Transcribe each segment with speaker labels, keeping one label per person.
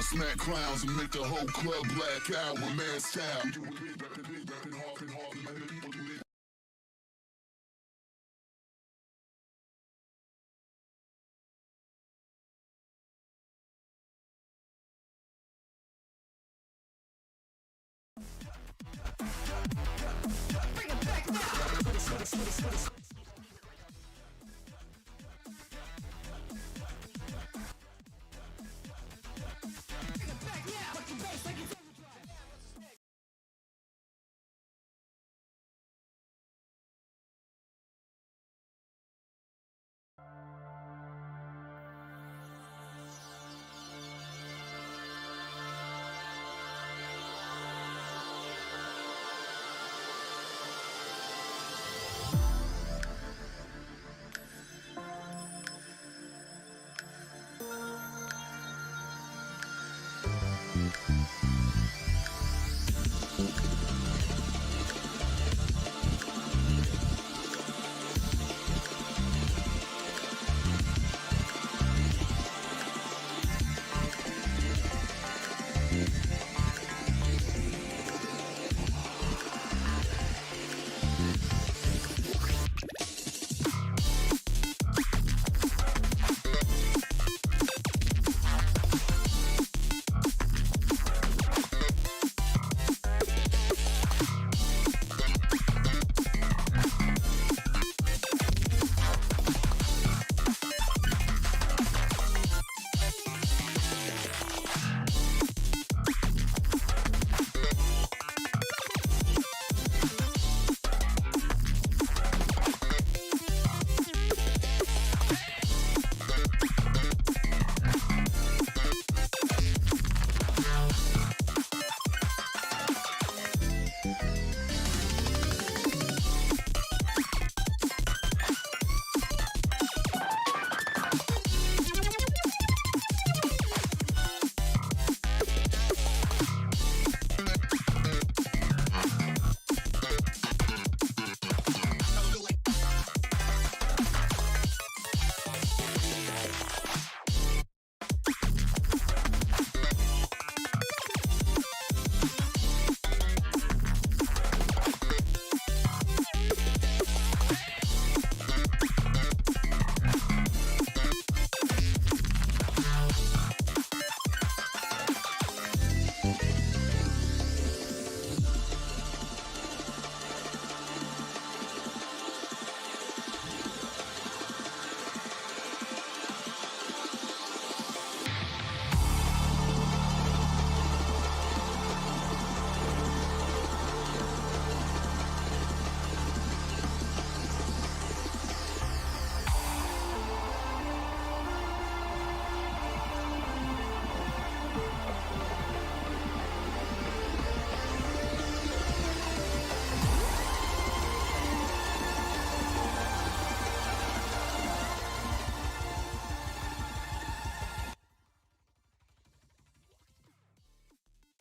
Speaker 1: Smack clowns and make the whole club black out with man's town.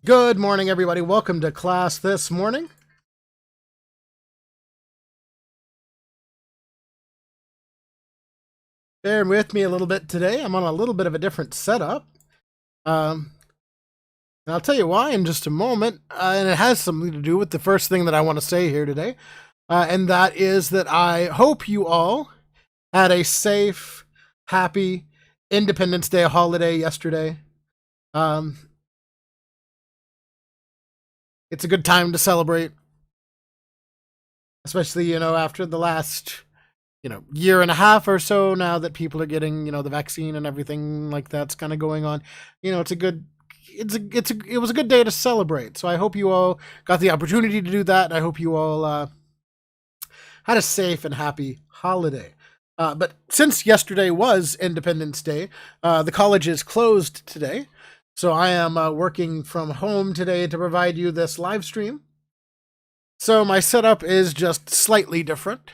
Speaker 2: Good morning, everybody. Welcome to class this morning. Bear with me a little bit today. I'm on a little bit of a different setup. And I'll tell you why in just a moment. And it has something to do with the first thing that I want to say here today. And that is that I hope you all had a safe, happy Independence Day holiday yesterday. It's a good time to celebrate, especially, after the last, year and a half or so now that people are getting, the vaccine and everything like that's kind of going on. It was a good day to celebrate. So I hope you all got the opportunity to do that. I hope you all had a safe and happy holiday. But since yesterday was Independence Day, the college is closed today. So I am working from home today to provide you this live stream. So my setup is just slightly different.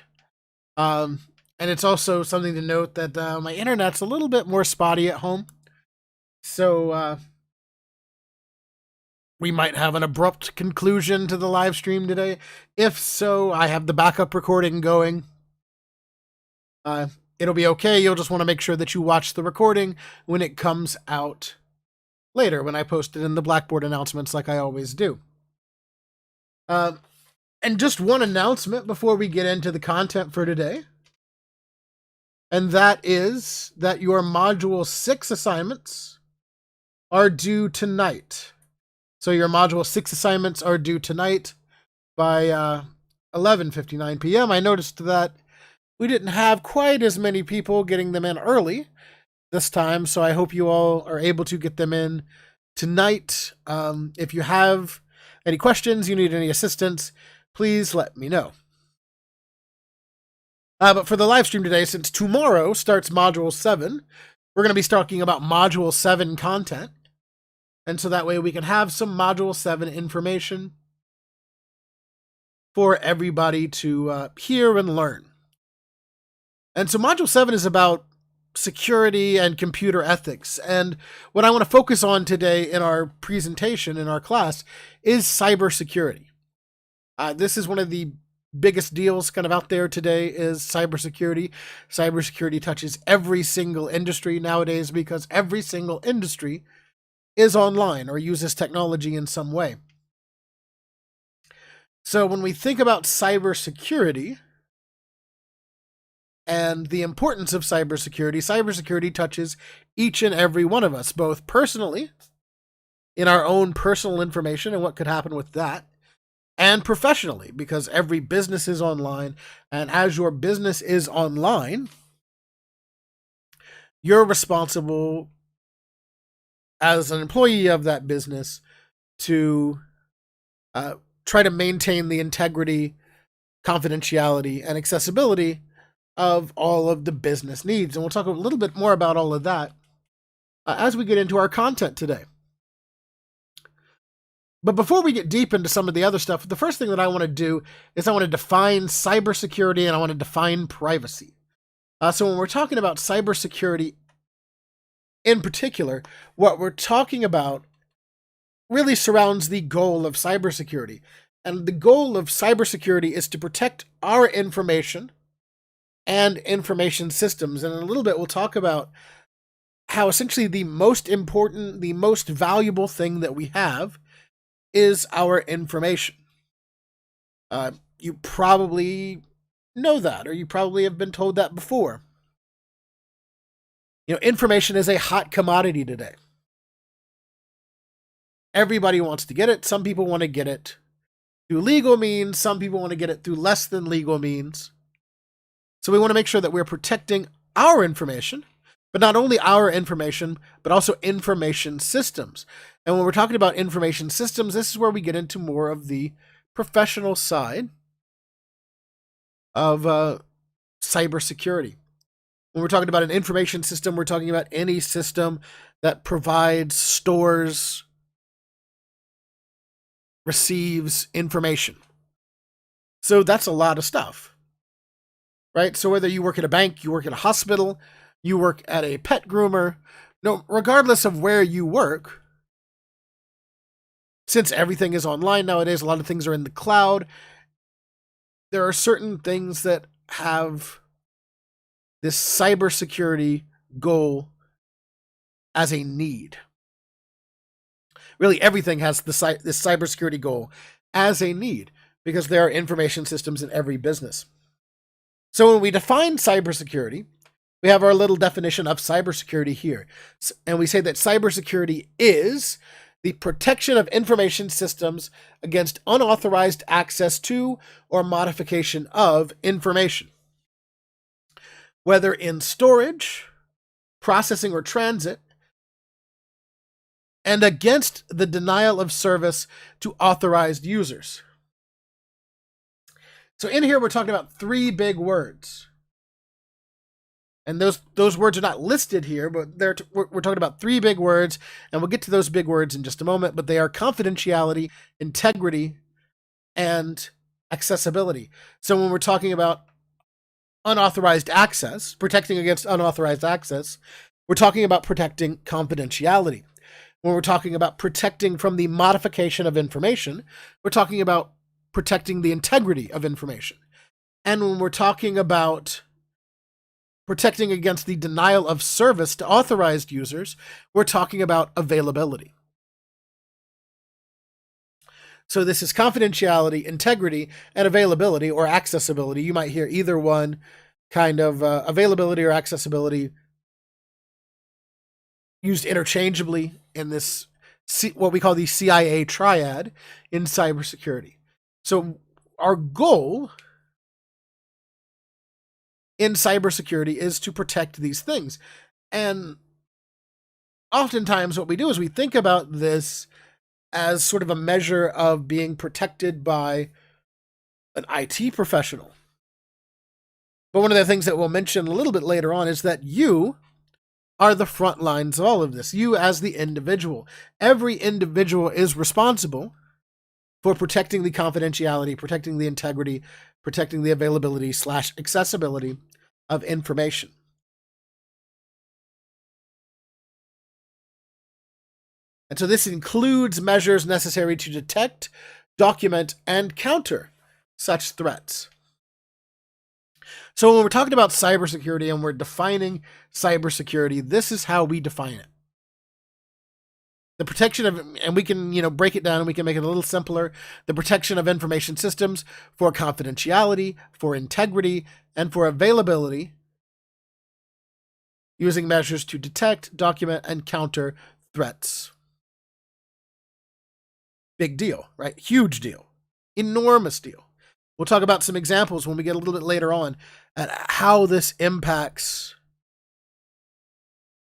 Speaker 2: And it's also something to note that my internet's a little bit more spotty at home. So we might have an abrupt conclusion to the live stream today. If so, I have the backup recording going. It'll be okay. You'll just want to make sure that you watch the recording when it comes out later, when I post it in the Blackboard announcements like I always do. And just one announcement before we get into the content for today. And that is that your Module 6 assignments are due tonight. So your Module 6 assignments are due tonight by 11:59 p.m. I noticed that we didn't have quite as many people getting them in early this time, so I hope you all are able to get them in tonight. If you have any questions, you need any assistance, please let me know. But for the live stream today, since tomorrow starts Module 7, we're going to be talking about Module 7 content. And so that way we can have some Module 7 information for everybody to hear and learn. And so Module 7 is about security and computer ethics. And what I want to focus on today in our presentation, in our class, is cybersecurity. This is one of the biggest deals kind of out there today is cybersecurity. Cybersecurity touches every single industry nowadays because every single industry is online or uses technology in some way. So when we think about cybersecurity and the importance of cybersecurity, cybersecurity touches each and every one of us, both personally, in our own personal information and what could happen with that, and professionally, because every business is online, and as your business is online, you're responsible as an employee of that business to try to maintain the integrity, confidentiality, and accessibility of all of the business needs. And we'll talk a little bit more about all of that as we get into our content today. But before we get deep into some of the other stuff, the first thing that I want to do is I want to define cybersecurity and I want to define privacy. So when we're talking about cybersecurity in particular, what we're talking about really surrounds the goal of cybersecurity. And the goal of cybersecurity is to protect our information and information systems. And in a little bit, we'll talk about how essentially the most important, the most valuable thing that we have is our information. You probably know that, or you probably have been told that before. You know, information is a hot commodity today. Everybody wants to get it. Some people want to get it through legal means. Some people want to get it through less than legal means. So we want to make sure that we're protecting our information, but not only our information, but also information systems. And when we're talking about information systems, this is where we get into more of the professional side of cybersecurity. When we're talking about an information system, we're talking about any system that provides, stores, receives information. So that's a lot of stuff, right? So whether you work at a bank, you work at a hospital, you work at a pet groomer, no, regardless of where you work, since everything is online nowadays, a lot of things are in the cloud, there are certain things that have this cybersecurity goal as a need. Really, everything has this cybersecurity goal as a need because there are information systems in every business. So when we define cybersecurity, we have our little definition of cybersecurity here. And we say that cybersecurity is the protection of information systems against unauthorized access to or modification of information, whether in storage, processing, or transit, and against the denial of service to authorized users. So in here, we're talking about three big words. And those words are not listed here, but we're talking about three big words, and we'll get to those big words in just a moment, but they are confidentiality, integrity, and accessibility. So when we're talking about unauthorized access, protecting against unauthorized access, we're talking about protecting confidentiality. When we're talking about protecting from the modification of information, we're talking about protecting the integrity of information. And when we're talking about protecting against the denial of service to authorized users, we're talking about availability. So this is confidentiality, integrity, and availability or accessibility. You might hear either one kind of availability or accessibility used interchangeably in this, what we call the CIA Triad in cybersecurity. So our goal in cybersecurity is to protect these things. And oftentimes what we do is we think about this as sort of a measure of being protected by an IT professional. But one of the things that we'll mention a little bit later on is that you are the front lines of all of this. You as the individual. Every individual is responsible for protecting the confidentiality, protecting the integrity, protecting the availability / accessibility of information. And so this includes measures necessary to detect, document, and counter such threats. So when we're talking about cybersecurity and we're defining cybersecurity, this is how we define it. The protection of, and we can, break it down and we can make it a little simpler. The protection of information systems for confidentiality, for integrity, and for availability, using measures to detect, document, and counter threats. Big deal, right? Huge deal. Enormous deal. We'll talk about some examples when we get a little bit later on at how this impacts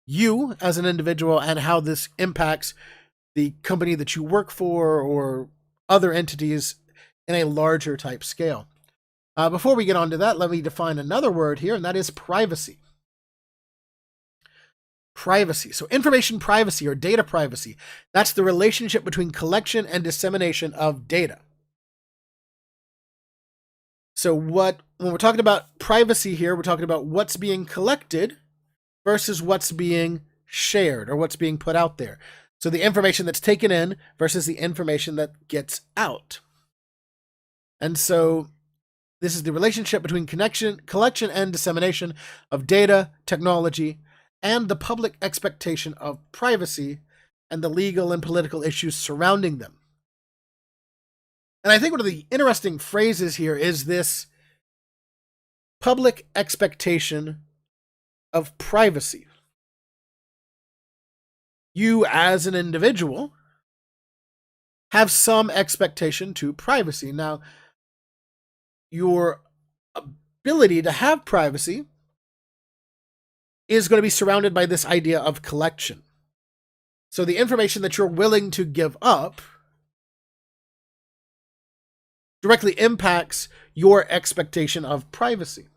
Speaker 2: you as an individual and how this impacts the company that you work for or other entities in a larger type scale. Before we get on to that, let me define another word here, and that is privacy. Privacy. So information privacy or data privacy, that's the relationship between collection and dissemination of data. So when we're talking about privacy here, we're talking about what's being collected versus what's being shared or what's being put out there. So the information that's taken in versus the information that gets out. And so this is the relationship between collection and dissemination of data, technology, and the public expectation of privacy and the legal and political issues surrounding them. And I think one of the interesting phrases here is this public expectation of privacy. You as an individual have some expectation to privacy. Now, your ability to have privacy is going to be surrounded by this idea of collection. So the information that you're willing to give up directly impacts your expectation of privacy.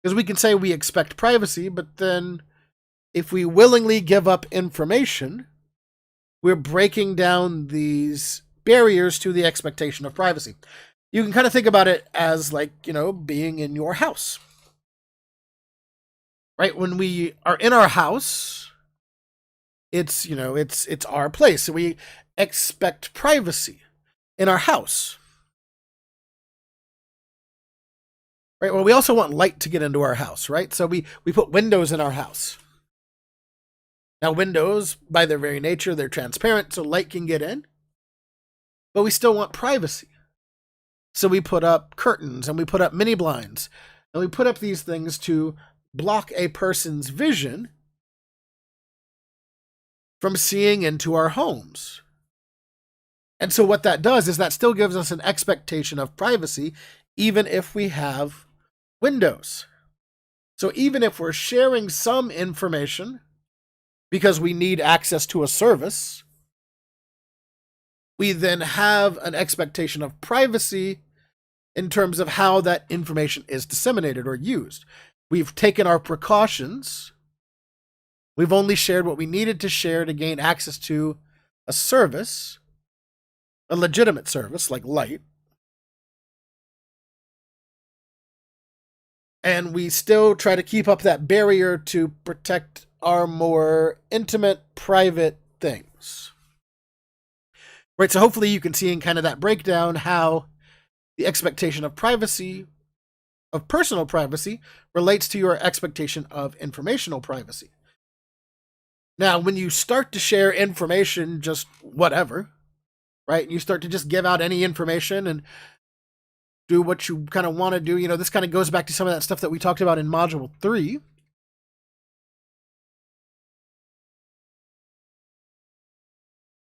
Speaker 2: Because we can say we expect privacy, but then if we willingly give up information, we're breaking down these barriers to the expectation of privacy. You can kind of think about it as being in your house. Right? When we are in our house, it's our place. So we expect privacy in our house. Right? Well, we also want light to get into our house, right? So we put windows in our house. Now, windows, by their very nature, they're transparent, so light can get in. But we still want privacy. So we put up curtains, and we put up mini blinds, and we put up these things to block a person's vision from seeing into our homes. And so what that does is that still gives us an expectation of privacy, even if we have windows. So even if we're sharing some information because we need access to a service, we then have an expectation of privacy in terms of how that information is disseminated or used. We've taken our precautions. We've only shared what we needed to share to gain access to a service, a legitimate service like Light. And we still try to keep up that barrier to protect our more intimate, private things. Right, so hopefully you can see in kind of that breakdown how the expectation of privacy, of personal privacy, relates to your expectation of informational privacy. Now, when you start to share information, just whatever, right, and you start to just give out any information and do what you kind of want to do, this kind of goes back to some of that stuff that we talked about in Module 3.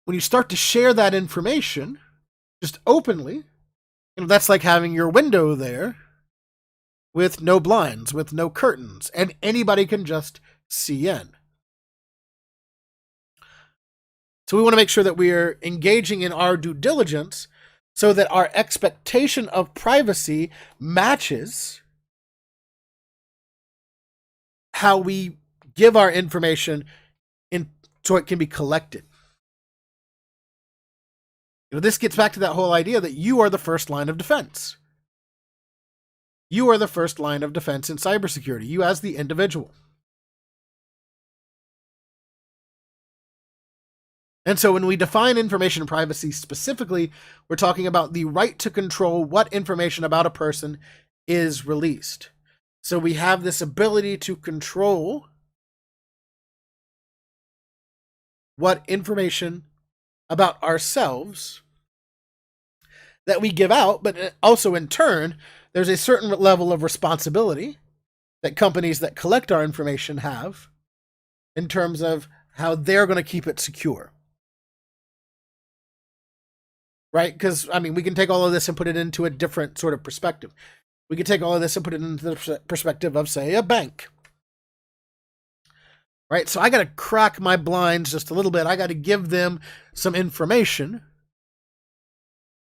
Speaker 2: When you start to share that information just openly, that's like having your window there with no blinds, with no curtains, and anybody can just see in. So we want to make sure that we are engaging in our due diligence so that our expectation of privacy matches how we give our information so it can be collected. This gets back to that whole idea that you are the first line of defense. You are the first line of defense in cybersecurity, you as the individual. And so when we define information privacy specifically, we're talking about the right to control what information about a person is released. So we have this ability to control what information about ourselves that we give out, but also in turn, there's a certain level of responsibility that companies that collect our information have in terms of how they're going to keep it secure. Right? Because, we can take all of this and put it into a different sort of perspective. We can take all of this and put it into the perspective of, say, a bank. Right? So I got to crack my blinds just a little bit. I got to give them some information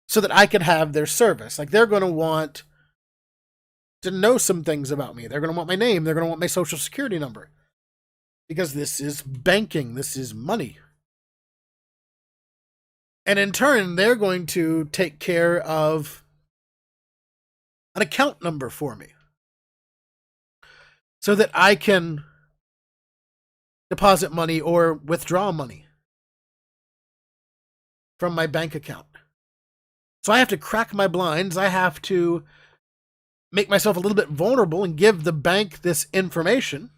Speaker 2: so that I can have their service. Like, they're going to want to know some things about me. They're going to want my name. They're going to want my social security number. Because this is banking. This is money. And in turn, they're going to take care of an account number for me so that I can deposit money or withdraw money from my bank account. So I have to crack my blinds. I have to make myself a little bit vulnerable and give the bank this information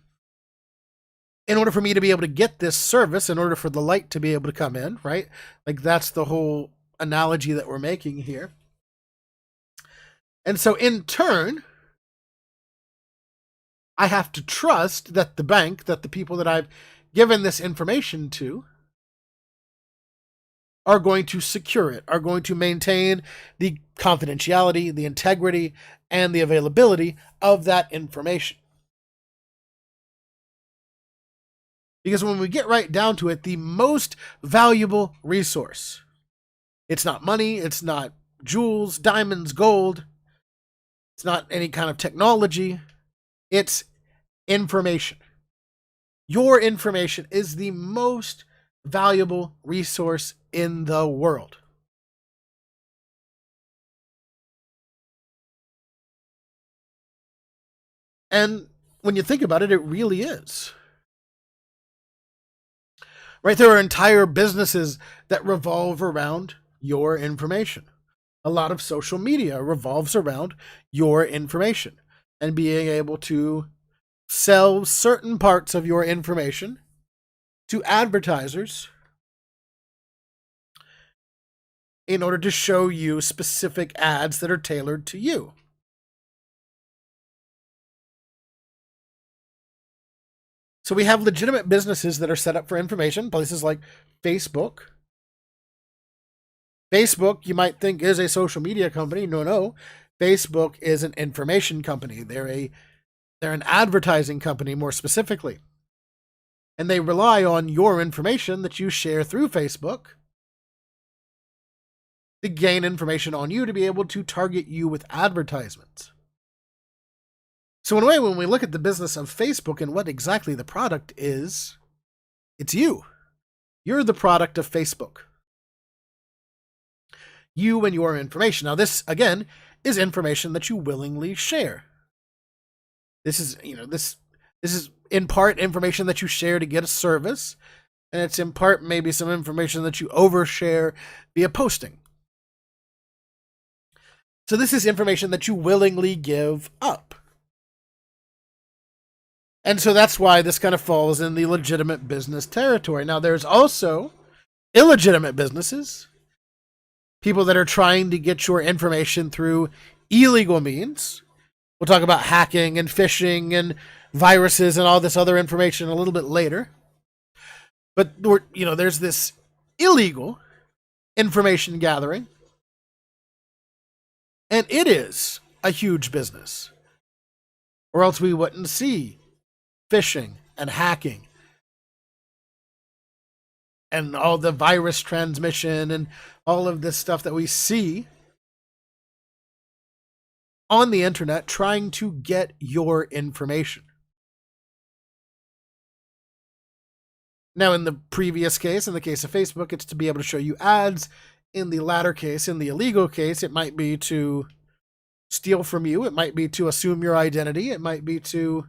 Speaker 2: in order for me to be able to get this service, in order for the light to be able to come in, right? Like, that's the whole analogy that we're making here. And so in turn, I have to trust that the bank, that the people that I've given this information to, are going to secure it, are going to maintain the confidentiality, the integrity, and the availability of that information. Because when we get right down to it, the most valuable resource, it's not money, it's not jewels, diamonds, gold, it's not any kind of technology, it's information. Your information is the most valuable resource in the world. And when you think about it, it really is. Right? There are entire businesses that revolve around your information. A lot of social media revolves around your information and being able to sell certain parts of your information to advertisers in order to show you specific ads that are tailored to you. So we have legitimate businesses that are set up for information, places like Facebook. Facebook, you might think, is a social media company. No. Facebook is an information company. They're an advertising company, more specifically. And they rely on your information that you share through Facebook to gain information on you to be able to target you with advertisements. So in a way, when we look at the business of Facebook and what exactly the product is, it's you. You're the product of Facebook. You and your information. Now this, again, is information that you willingly share. This is, this is in part information that you share to get a service, and it's in part maybe some information that you overshare via posting. So this is information that you willingly give up. And so that's why this kind of falls in the legitimate business territory. Now, there's also illegitimate businesses, people that are trying to get your information through illegal means. We'll talk about hacking and phishing and viruses and all this other information a little bit later. But, there's this illegal information gathering, and it is a huge business, or else we wouldn't see phishing and hacking and all the virus transmission and all of this stuff that we see on the internet trying to get your information. Now, in the previous case, in the case of Facebook, it's to be able to show you ads. In the latter case, in the illegal case, it might be to steal from you. It might be to assume your identity. It might be to,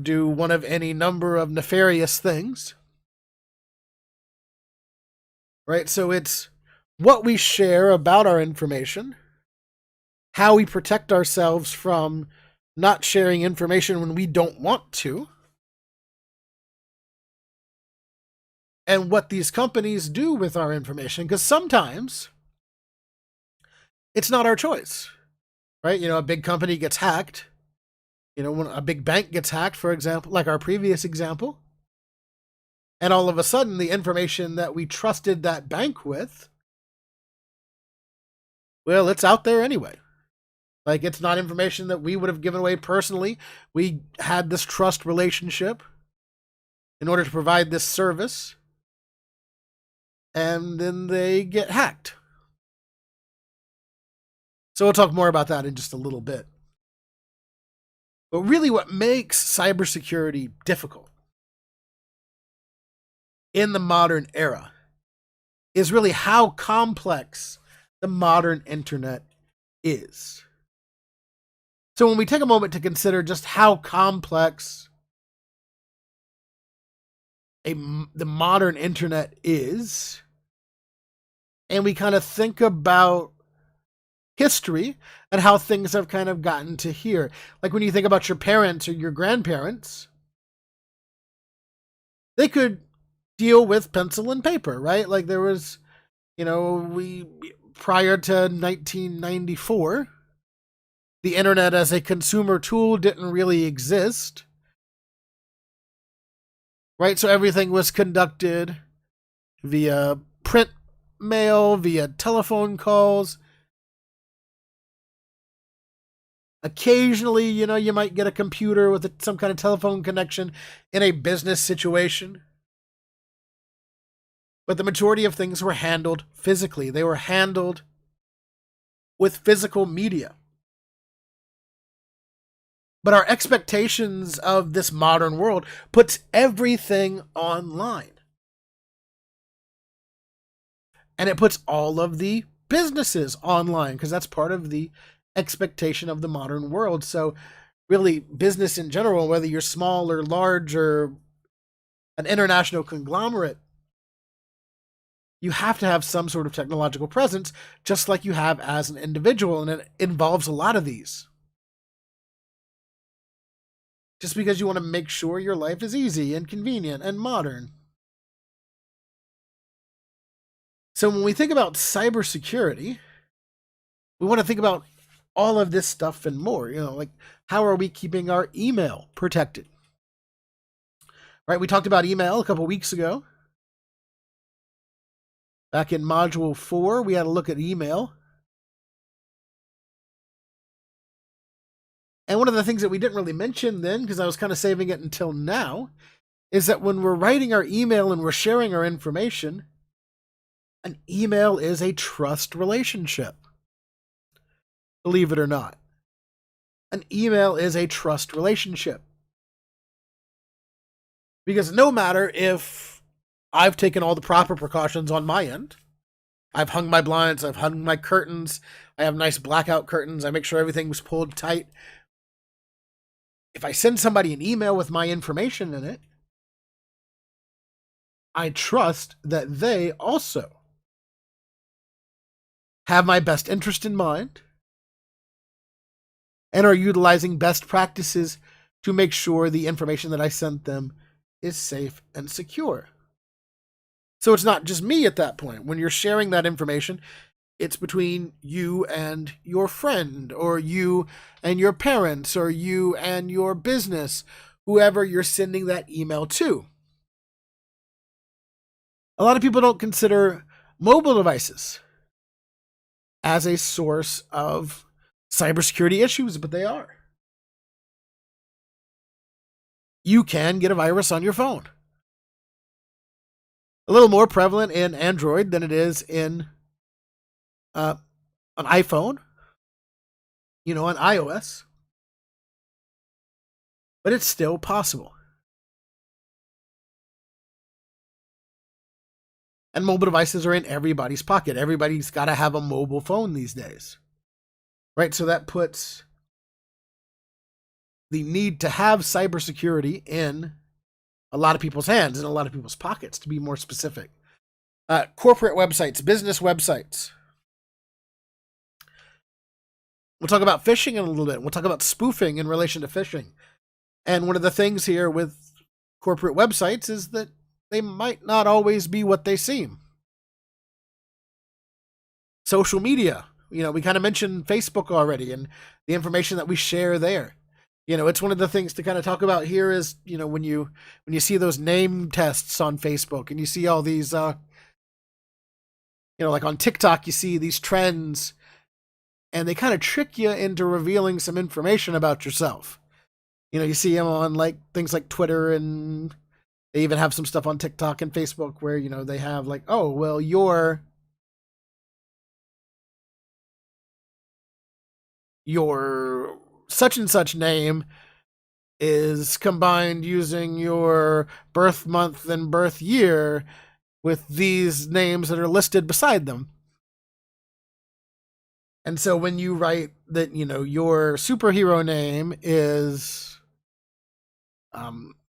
Speaker 2: do one of any number of nefarious things. Right? So it's what we share about our information, how we protect ourselves from not sharing information when we don't want to, and what these companies do with our information, because sometimes it's not our choice, right? A big company gets hacked. When a big bank gets hacked, for example, like our previous example, and all of a sudden the information that we trusted that bank with, well, it's out there anyway. Like, it's not information that we would have given away personally. We had this trust relationship in order to provide this service, and then they get hacked. So we'll talk more about that in just a little bit. But really what makes cybersecurity difficult in the modern era is really how complex the modern internet is. So when we take a moment to consider just how complex the modern internet is, and we kind of think about history and how things have kind of gotten to here. Like when you think about your parents or your grandparents, they could deal with pencil and paper, right? Like there was, prior to 1994, the internet as a consumer tool didn't really exist, right? So everything was conducted via print mail, via telephone calls. Occasionally, you might get a computer with some kind of telephone connection in a business situation. But the majority of things were handled physically. They were handled with physical media. But our expectations of this modern world puts everything online. And it puts all of the businesses online, because that's part of the expectation of the modern world. So really, business in general, whether you're small or large or an international conglomerate, you have to have some sort of technological presence, just like you have as an individual, and it involves a lot of these. Just because you want to make sure your life is easy and convenient and modern. So when we think about cybersecurity, we want to think about all of this stuff and more. Like, how are we keeping our email protected? Right, we talked about email a couple weeks ago. Back in Module 4, we had a look at email. And one of the things that we didn't really mention then, because I was kind of saving it until now, is that when we're writing our email and we're sharing our information, an email is a trust relationship. Believe it or not. an email is a trust relationship. Because no matter if I've taken all the proper precautions on my end, I've hung my blinds, I've hung my curtains, I have nice blackout curtains, I make sure everything was pulled tight. If I send somebody an email with my information in it, I trust that they also have my best interest in mind and are utilizing best practices to make sure the information that I sent them is safe and secure. So it's not just me at that point. When you're sharing that information, it's between you and your friend, or you and your parents, or you and your business, whoever you're sending that email to. A lot of people don't consider mobile devices as a source of cybersecurity issues, but they are. You can get a virus on your phone. A little more prevalent in Android than it is in an iPhone, on iOS. But it's still possible. And mobile devices are in everybody's pocket. Everybody's got to have a mobile phone these days. Right? So that puts the need to have cybersecurity in a lot of people's hands, in a lot of people's pockets, to be more specific. Corporate websites, business websites. We'll talk about phishing in a little bit. We'll talk about spoofing in relation to phishing. And one of the things here with corporate websites is that they might not always be what they seem. Social media. We kind of mentioned Facebook already and the information that we share there. It's one of the things to kind of talk about here is, when you see those name tests on Facebook and you see all these, like on TikTok, you see these trends and they kind of trick you into revealing some information about yourself. You see them on like things like Twitter, and they even have some stuff on TikTok and Facebook where, they have like, oh, well, your such and such name is combined using your birth month and birth year with these names that are listed beside them. And so when you write that, your superhero name is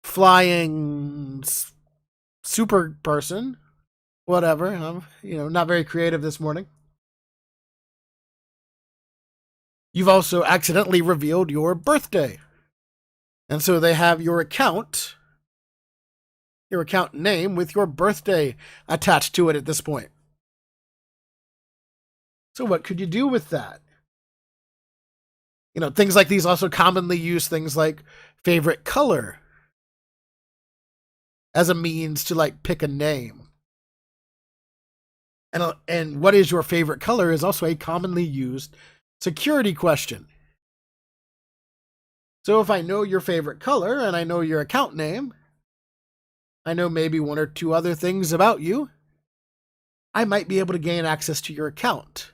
Speaker 2: flying super person, whatever, I'm, not very creative this morning. You've also accidentally revealed your birthday. And so they have your account name with your birthday attached to it at this point. So what could you do with that? Things like these also commonly use things like favorite color as a means to like pick a name. And what is your favorite color is also a commonly used security question. So if I know your favorite color and I know your account name, I know maybe one or two other things about you, I might be able to gain access to your account.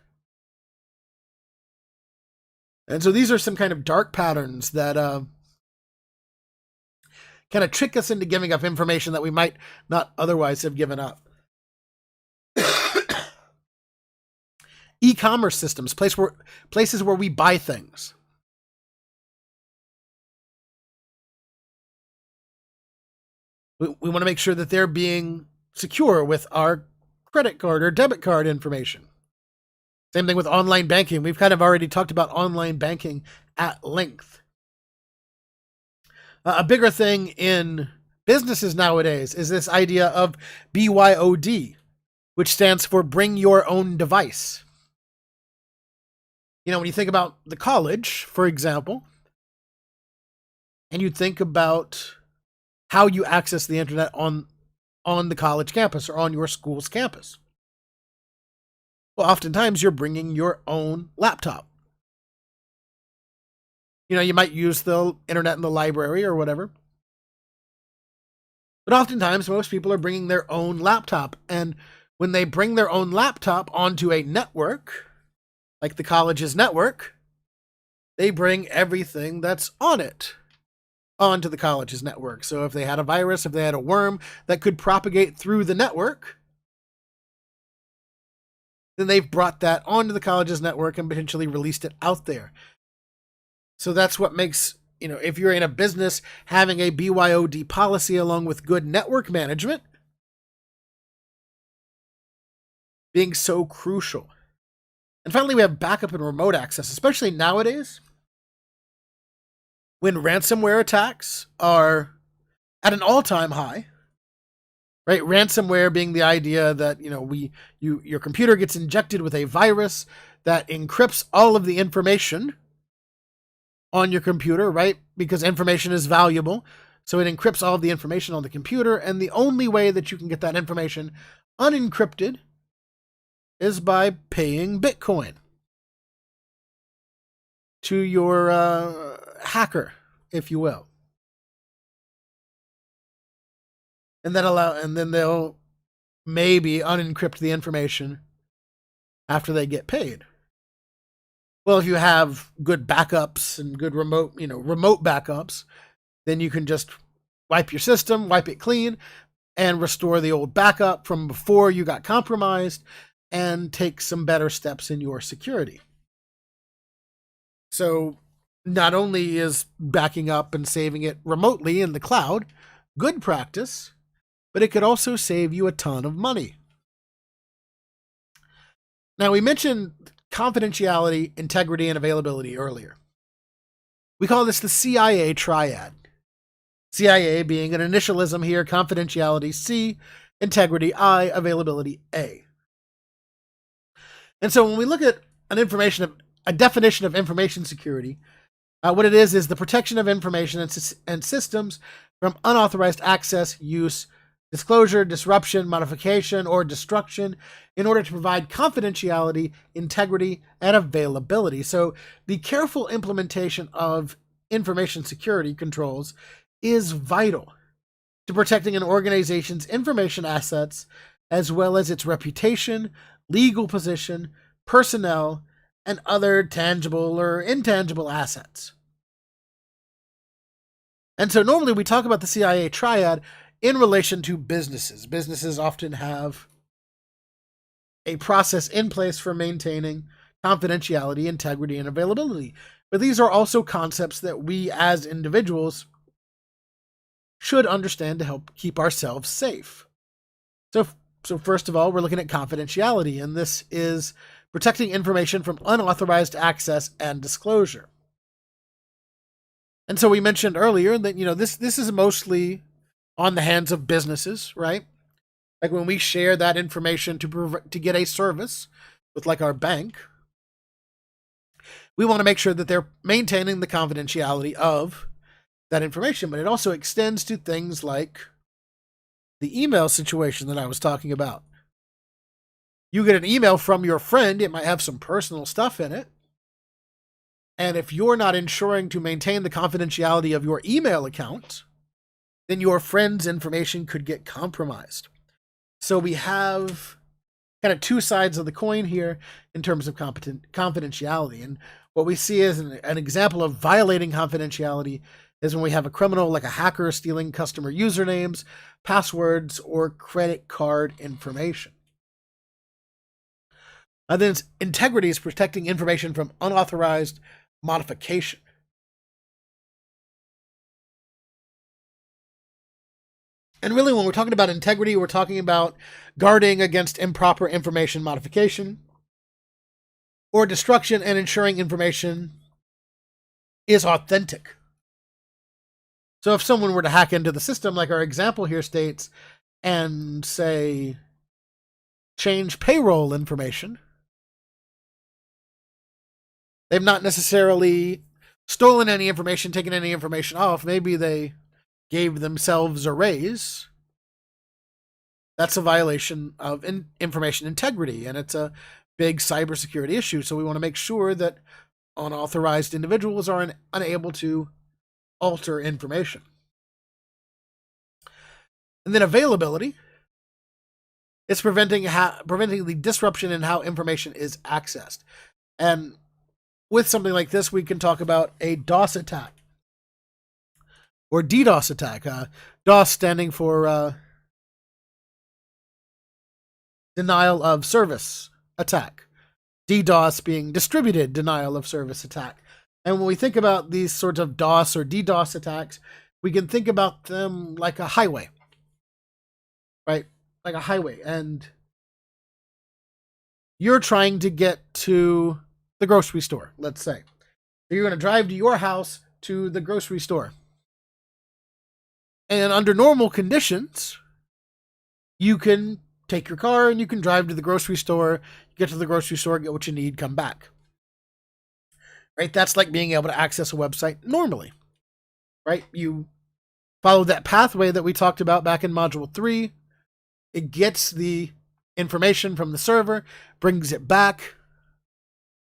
Speaker 2: And so these are some kind of dark patterns that kind of trick us into giving up information that we might not otherwise have given up. E-commerce systems, places where we buy things. We want to make sure that they're being secure with our credit card or debit card information. Same thing with online banking. We've kind of already talked about online banking at length. A bigger thing in businesses nowadays is this idea of BYOD, which stands for bring your own device. When you think about the college, for example, and you think about how you access the internet on the college campus or on your school's campus. Well, oftentimes you're bringing your own laptop. You might use the internet in the library or whatever. But oftentimes most people are bringing their own laptop. And when they bring their own laptop onto a network, like the college's network, they bring everything that's on it onto the college's network. So if they had a virus, if they had a worm that could propagate through the network, then they've brought that onto the college's network and potentially released it out there. So that's what makes, if you're in a business, having a BYOD policy along with good network management being so crucial. And finally, we have backup and remote access, especially nowadays when ransomware attacks are at an all-time high. Right? Ransomware being the idea that, your computer gets injected with a virus that encrypts all of the information on your computer, right? Because information is valuable. So it encrypts all of the information on the computer. And the only way that you can get that information unencrypted is by paying Bitcoin to your hacker, if you will. And then they'll maybe unencrypt the information after they get paid. Well, if you have good backups and good remote backups, then you can just wipe your system, wipe it clean, and restore the old backup from before you got compromised and take some better steps in your security. So not only is backing up and saving it remotely in the cloud good practice, but it could also save you a ton of money. Now, we mentioned confidentiality, integrity, and availability earlier. We call this the CIA Triad. CIA being an initialism here, confidentiality C, integrity I, availability A. And so when we look at a definition of information security, what it is the protection of information and systems from unauthorized access, use, disclosure, disruption, modification, or destruction in order to provide confidentiality, integrity, and availability. So the careful implementation of information security controls is vital to protecting an organization's information assets as well as its reputation, legal position, personnel, and other tangible or intangible assets. And so normally we talk about the CIA Triad in relation to businesses. Businesses often have a process in place for maintaining confidentiality, integrity, and availability. But these are also concepts that we as individuals should understand to help keep ourselves safe. So first of all, we're looking at confidentiality, and this is protecting information from unauthorized access and disclosure. And so we mentioned earlier that, this is mostly on the hands of businesses, right? Like when we share that information to get a service with like our bank, we want to make sure that they're maintaining the confidentiality of that information. But it also extends to things like the email situation that I was talking about. You get an email from your friend, it might have some personal stuff in it. And if you're not ensuring to maintain the confidentiality of your email account, then your friend's information could get compromised. So we have kind of two sides of the coin here in terms of confidentiality. And what we see as an example of violating confidentiality is when we have a criminal like a hacker stealing customer usernames, passwords, or credit card information. And then integrity is protecting information from unauthorized modification. And really, when we're talking about integrity, we're talking about guarding against improper information modification or destruction and ensuring information is authentic. So if someone were to hack into the system, like our example here states, and say, change payroll information, they've not necessarily stolen any information, taken any information off. Maybe they gave themselves a raise. That's a violation of information integrity, and it's a big cybersecurity issue. So we want to make sure that unauthorized individuals are unable to alter information. And then availability is preventing the disruption in how information is accessed. And with something like this, we can talk about a DOS attack or DDoS attack. DOS standing for denial of service attack. DDoS being distributed denial of service attack. And when we think about these sorts of DOS or DDoS attacks, we can think about them like a highway, right? Like a highway. And you're trying to get to the grocery store, let's say. You're going to drive to your house to the grocery store. And under normal conditions, you can take your car and you can drive to the grocery store, get to the grocery store, get what you need, come back. Right? That's like being able to access a website normally. Right? You follow that pathway that we talked about back in Module 3. It gets the information from the server, brings it back,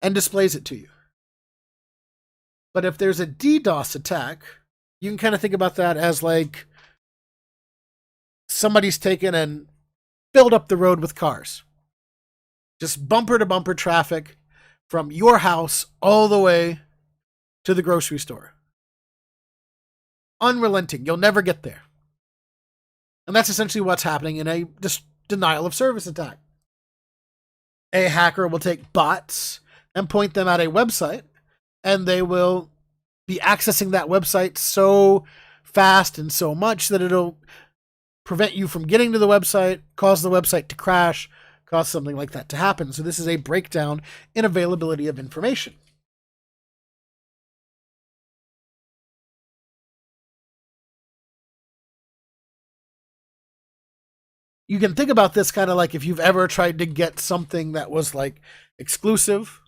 Speaker 2: and displays it to you. But if there's a DDoS attack, you can kind of think about that as like somebody's taken and filled up the road with cars. Just bumper to bumper traffic from your house all the way to the grocery store. Unrelenting. You'll never get there. And that's essentially what's happening in a denial of service attack. A hacker will take bots and point them at a website, and they will be accessing that website so fast and so much that it'll prevent you from getting to the website, cause the website to crash, cause something like that to happen. So this is a breakdown in availability of information. You can think about this kind of like if you've ever tried to get something that was like exclusive.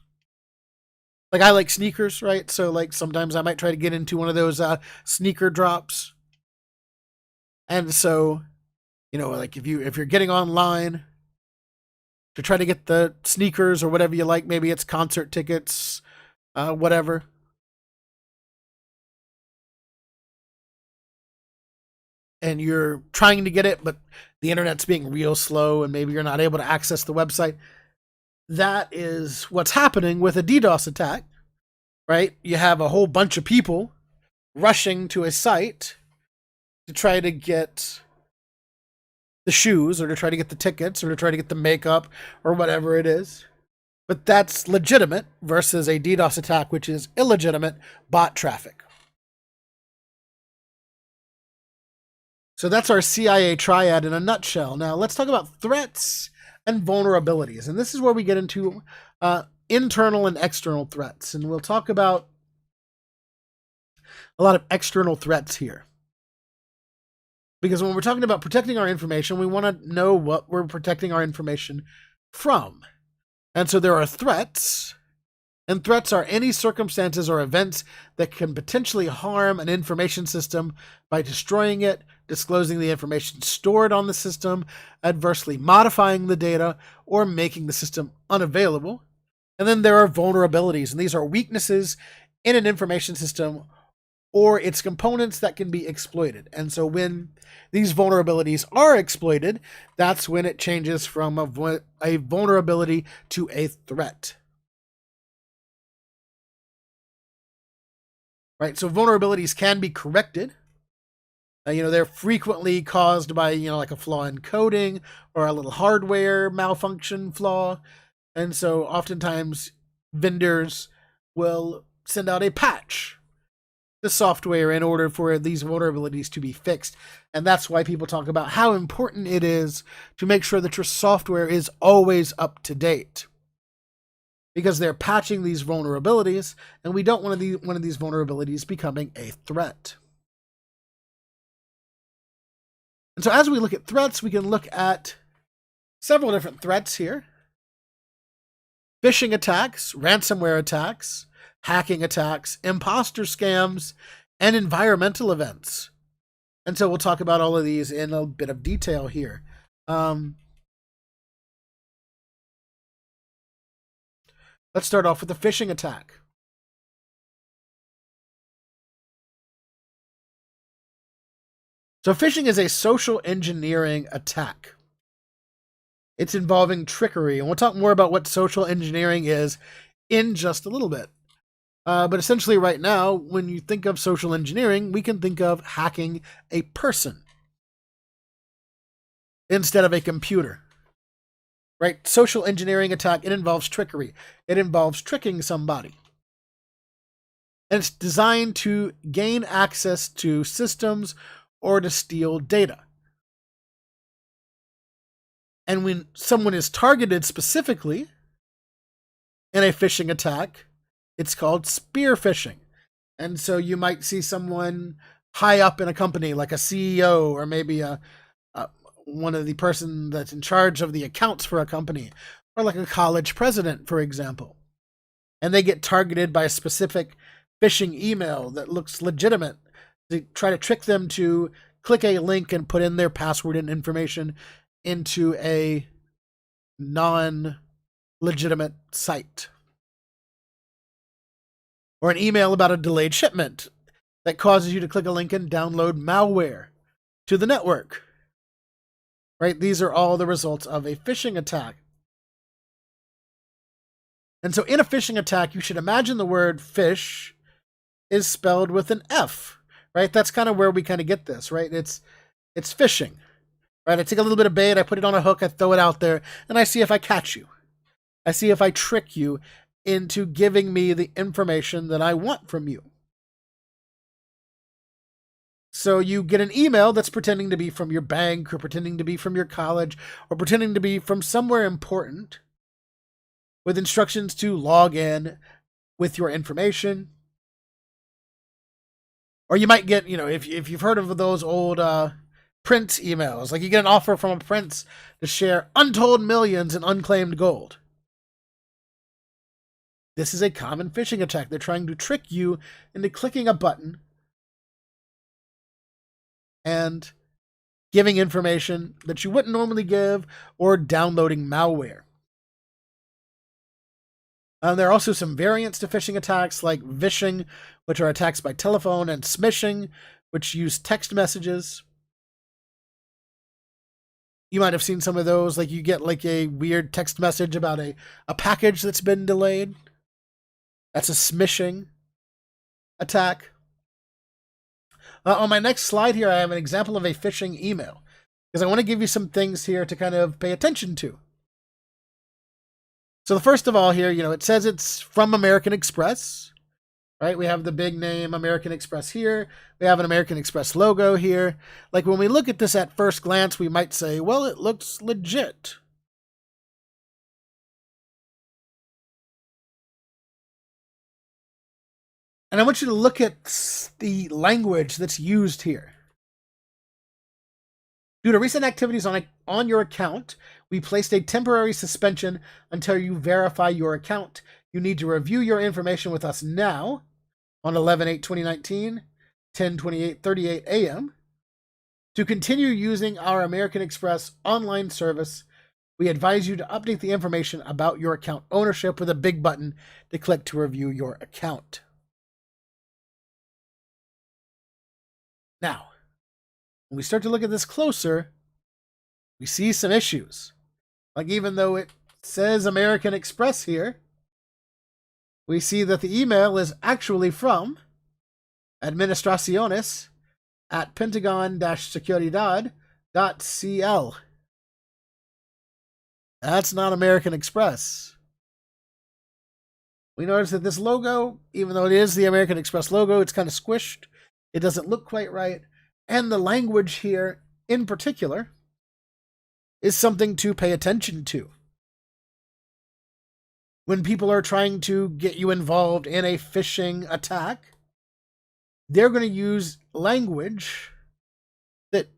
Speaker 2: Like I like sneakers, right? So like sometimes I might try to get into one of those sneaker drops. And so, you know, like if you're getting online to try to get the sneakers or whatever you like, maybe it's concert tickets, whatever. And you're trying to get it, but the internet's being real slow and maybe you're not able to access the website. That is what's happening with a DDoS attack, right? You have a whole bunch of people rushing to a site to try to get the shoes or to try to get the tickets or to try to get the makeup or whatever it is. But that's legitimate versus a DDoS attack, which is illegitimate bot traffic. So that's our CIA triad in a nutshell. Now let's talk about threats and vulnerabilities. And this is where we get into internal and external threats. And we'll talk about a lot of external threats here. Because when we're talking about protecting our information, we want to know what we're protecting our information from. And so there are threats. And threats are any circumstances or events that can potentially harm an information system by destroying it, disclosing the information stored on the system, adversely modifying the data, or making the system unavailable. And then there are vulnerabilities, and these are weaknesses in an information system or its components that can be exploited. And so when these vulnerabilities are exploited, that's when it changes from a vulnerability to a threat. Right, so vulnerabilities can be corrected. They're frequently caused by, like a flaw in coding or a little hardware malfunction flaw. And so oftentimes vendors will send out a patch to software in order for these vulnerabilities to be fixed. And that's why people talk about how important it is to make sure that your software is always up to date. Because they're patching these vulnerabilities, and we don't want one of these vulnerabilities becoming a threat. And so as we look at threats, we can look at several different threats here. Phishing attacks, ransomware attacks, hacking attacks, imposter scams, and environmental events. And so we'll talk about all of these in a bit of detail here. Let's start off with a phishing attack. So phishing is a social engineering attack. It's involving trickery, and we'll talk more about what social engineering is in just a little bit. But essentially right now, when you think of social engineering, we can think of hacking a person instead of a computer. Right? Social engineering attack, it involves trickery. It involves tricking somebody. And it's designed to gain access to systems or to steal data. And when someone is targeted specifically in a phishing attack, it's called spear phishing. And so you might see someone high up in a company, like a CEO or maybe one of the person that's in charge of the accounts for a company, or like a college president, for example. And they get targeted by a specific phishing email that looks legitimate. They try to trick them to click a link and put in their password and information into a non-legitimate site. Or an email about a delayed shipment that causes you to click a link and download malware to the network. Right? These are all the results of a phishing attack. And so in a phishing attack, you should imagine the word fish is spelled with an F, right? That's kind of where we kind of get this, right? It's phishing, right? I take a little bit of bait, I put it on a hook, I throw it out there, and I see if I catch you. I see if I trick you into giving me the information that I want from you. So you get an email that's pretending to be from your bank or pretending to be from your college or pretending to be from somewhere important with instructions to log in with your information. Or you might get, if you've heard of those old Prince emails, like you get an offer from a prince to share untold millions in unclaimed gold. This is a common phishing attack. They're trying to trick you into clicking a button and giving information that you wouldn't normally give, or downloading malware. There are also some variants to phishing attacks like vishing, which are attacks by telephone, and smishing, which use text messages. You might have seen some of those, like you get like a weird text message about a package that's been delayed. That's a smishing attack. On my next slide here, I have an example of a phishing email, because I want to give you some things here to kind of pay attention to. So the first of all here, it says it's from American Express, right? We have the big name American Express here. We have an American Express logo here. Like when we look at this at first glance, we might say, well, it looks legit. And I want you to look at the language that's used here. Due to recent activities on your account, we placed a temporary suspension until you verify your account. You need to review your information with us now on 11/8/2019, 10:28:38 a.m. To continue using our American Express online service, we advise you to update the information about your account ownership with a big button to click to review your account. Now, when we start to look at this closer, we see some issues. Like even though it says American Express here, we see that the email is actually from administraciones@pentagon-seguridad.cl. That's not American Express. We notice that this logo, even though it is the American Express logo, it's kind of squished. It doesn't look quite right. And the language here, in particular, is something to pay attention to. When people are trying to get you involved in a phishing attack, they're going to use language that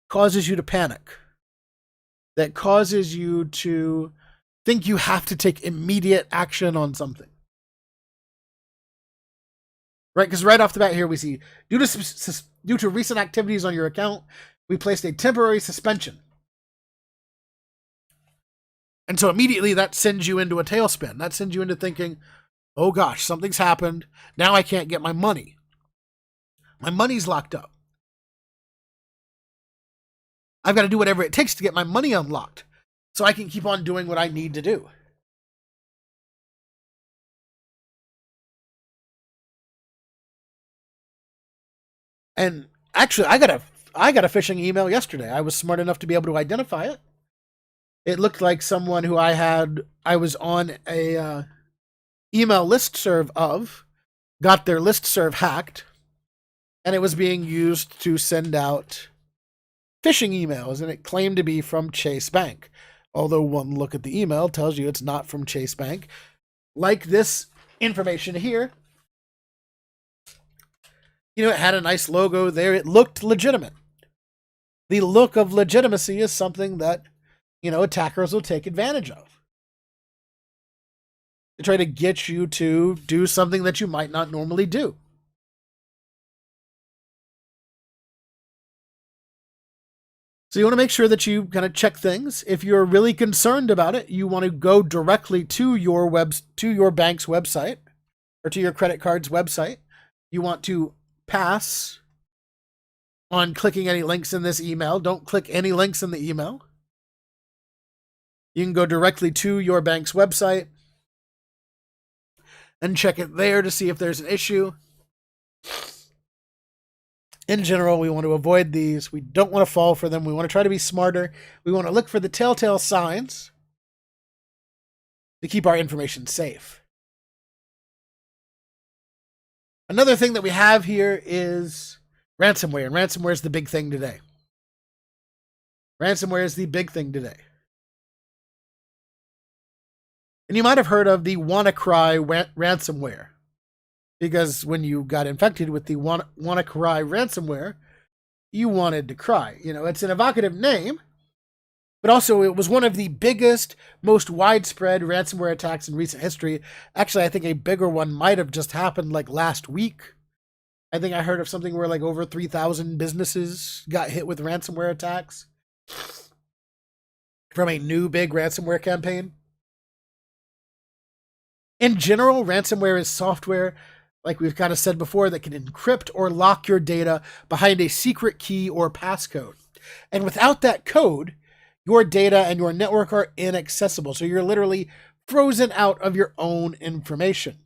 Speaker 2: causes you to panic, that causes you to think you have to take immediate action on something. Right? Because right off the bat here we see, due to recent activities on your account, we placed a temporary suspension. And so immediately that sends you into a tailspin. That sends you into thinking, oh gosh, something's happened. Now I can't get my money. My money's locked up. I've got to do whatever it takes to get my money unlocked so I can keep on doing what I need to do. And actually, I got a phishing email yesterday. I was smart enough to be able to identify it. It looked like someone who I was on a email listserv of, got their listserv hacked, and it was being used to send out phishing emails, and it claimed to be from Chase Bank. Although one look at the email tells you it's not from Chase Bank. Like this information here, it had a nice logo there. It looked legitimate. The look of legitimacy is something that, attackers will take advantage of. They try to get you to do something that you might not normally do. So you want to make sure that you kind of check things. If you're really concerned about it, you want to go directly to your bank's website or to your credit card's website. You want to pass on clicking any links in this email. Don't click any links in the email. You can go directly to your bank's website and check it there to see if there's an issue. In general, we want to avoid these. We don't want to fall for them. We want to try to be smarter. We want to look for the telltale signs to keep our information safe. Another thing that we have here is ransomware, and ransomware is the big thing today. Ransomware is the big thing today. And you might have heard of the WannaCry ransomware, because when you got infected with the WannaCry ransomware, you wanted to cry. It's an evocative name, but also it was one of the biggest, most widespread ransomware attacks in recent history. Actually, I think a bigger one might have just happened like last week. I think I heard of something where like over 3,000 businesses got hit with ransomware attacks from a new big ransomware campaign. In general, ransomware is software, like we've kind of said before, that can encrypt or lock your data behind a secret key or passcode. And without that code, your data and your network are inaccessible. So you're literally frozen out of your own information.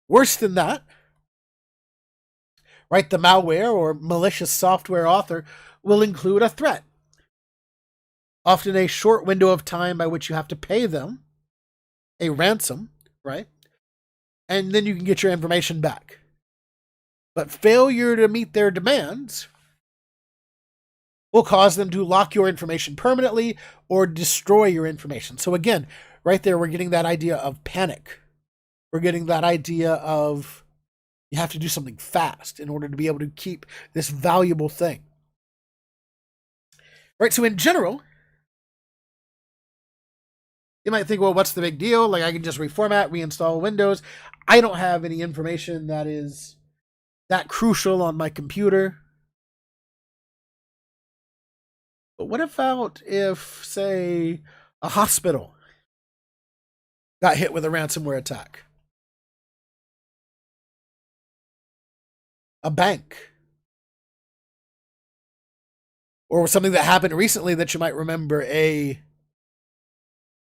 Speaker 2: Worse than that, right? The malware or malicious software author will include a threat. Often a short window of time by which you have to pay them a ransom, right? And then you can get your information back. But failure to meet their demands will cause them to lock your information permanently or destroy your information. So again, right there, we're getting that idea of panic. We're getting that idea of you have to do something fast in order to be able to keep this valuable thing. Right, so in general, you might think, well, what's the big deal? Like, I can just reformat, reinstall Windows. I don't have any information that is that crucial on my computer. But what about if, say, a hospital got hit with a ransomware attack? A bank? Or something that happened recently that you might remember, a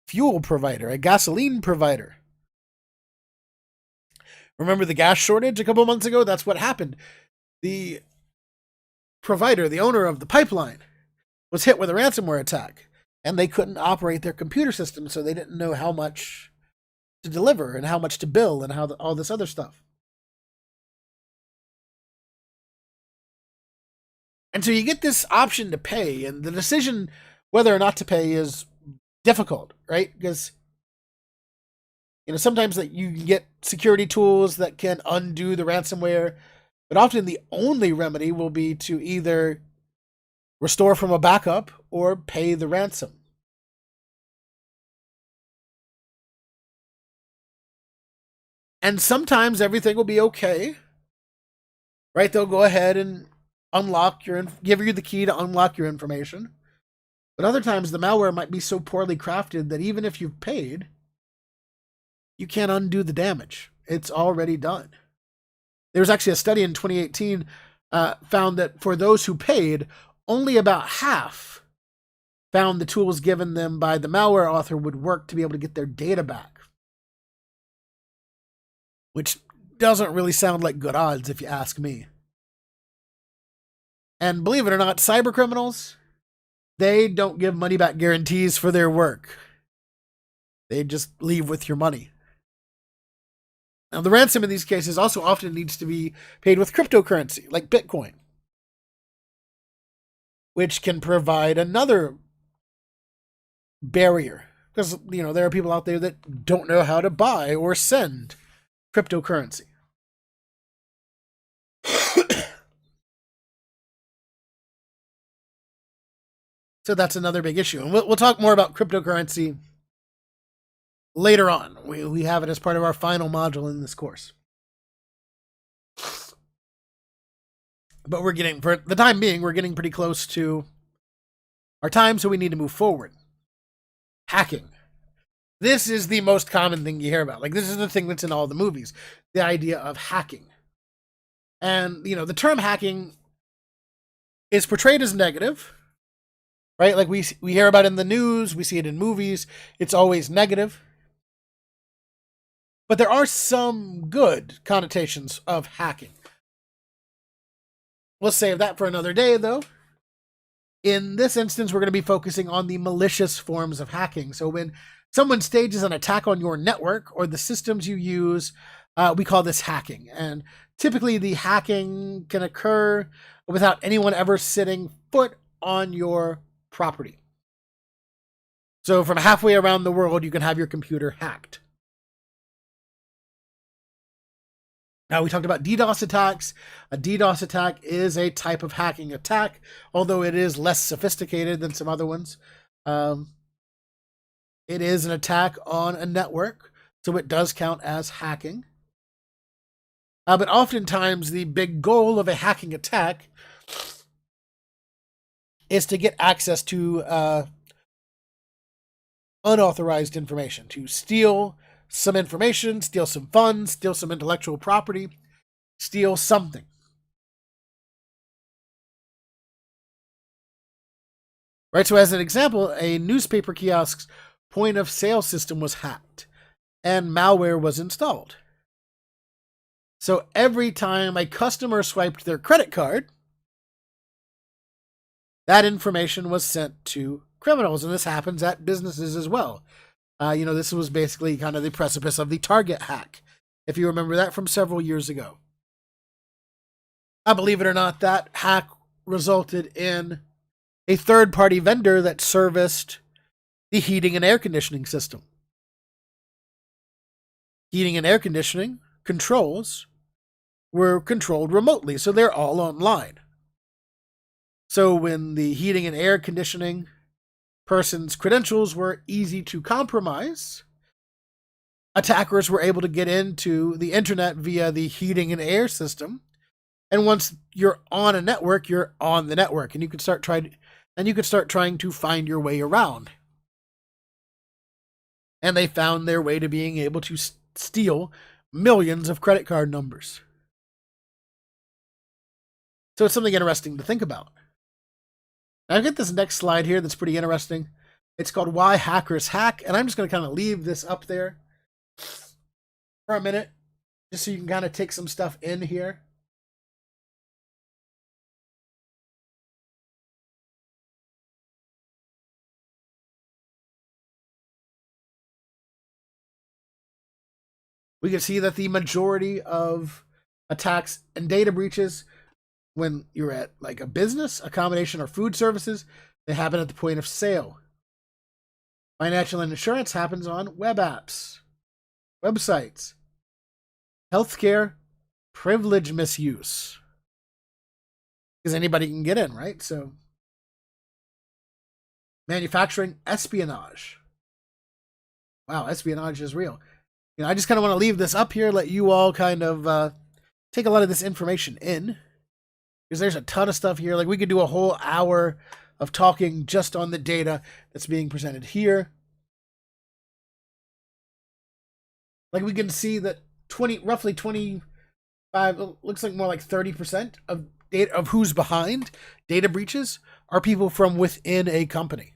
Speaker 2: fuel provider, a gasoline provider. Remember the gas shortage a couple months ago? That's what happened. The provider, the owner of the pipeline, was hit with a ransomware attack, and they couldn't operate their computer system, so they didn't know how much to deliver and how much to bill and how all this other stuff. And so you get this option to pay, and the decision whether or not to pay is difficult, right? Because sometimes that you can get security tools that can undo the ransomware, but often the only remedy will be to either restore from a backup or pay the ransom. And sometimes everything will be okay, right? They'll go ahead and give you the key to unlock your information. But other times the malware might be so poorly crafted that even if you've paid, you can't undo the damage. It's already done. There was actually a study in 2018 found that for those who paid, only about half found the tools given them by the malware author would work to be able to get their data back. Which doesn't really sound like good odds if you ask me. And believe it or not, cyber criminals, they don't give money back guarantees for their work. They just leave with your money. Now, the ransom in these cases also often needs to be paid with cryptocurrency, like Bitcoin, which can provide another barrier. Because, there are people out there that don't know how to buy or send cryptocurrency. So that's another big issue. And we'll talk more about cryptocurrency later on. We have it as part of our final module in this course. But for the time being, we're getting pretty close to our time, so we need to move forward. Hacking. This is the most common thing you hear about. Like, this is the thing that's in all the movies. The idea of hacking. And, the term hacking is portrayed as negative, right? Like we hear about it in the news, we see it in movies. It's always negative. But there are some good connotations of hacking. We'll save that for another day, though. In this instance, we're going to be focusing on the malicious forms of hacking. So when someone stages an attack on your network or the systems you use, we call this hacking. And typically the hacking can occur without anyone ever setting foot on your property. So from halfway around the world, you can have your computer hacked. Now, we talked about DDoS attacks. A DDoS attack is a type of hacking attack, although it is less sophisticated than some other ones. It is an attack on a network, so it does count as hacking. But oftentimes, the big goal of a hacking attack is to get access to unauthorized information, to steal some information, steal some funds, steal some intellectual property, steal something. Right, so as an example, a newspaper kiosk's point of sale system was hacked and malware was installed. So every time a customer swiped their credit card, that information was sent to criminals, and this happens at businesses as well. This was basically kind of the precipice of the Target hack, if you remember that from several years ago. Believe it or not, that hack resulted in a third-party vendor that serviced the heating and air conditioning system. Heating and air conditioning controls were controlled remotely, so they're all online. So when the heating and air conditioning person's credentials were easy to compromise, attackers were able to get into the internet via the heating and air system. And once you're on a network, you're on the network, and you could start trying to find your way around. And they found their way to being able to steal millions of credit card numbers. So it's something interesting to think about. Now, I've got this next slide here that's pretty interesting. It's called Why Hackers Hack, and I'm just going to kind of leave this up there for a minute, just so you can kind of take some stuff in here. We can see that the majority of attacks and data breaches, when you're at like a business, accommodation, or food services, they happen at the point of sale. Financial and insurance happens on web apps, websites. Healthcare, privilege misuse. Because anybody can get in, right? So, manufacturing, espionage. Wow, espionage is real. I just kind of want to leave this up here, let you all kind of take a lot of this information in. Because there's a ton of stuff here. Like, we could do a whole hour of talking just on the data that's being presented here. Like, we can see that roughly 25, looks like more like 30% of data of who's behind data breaches are people from within a company.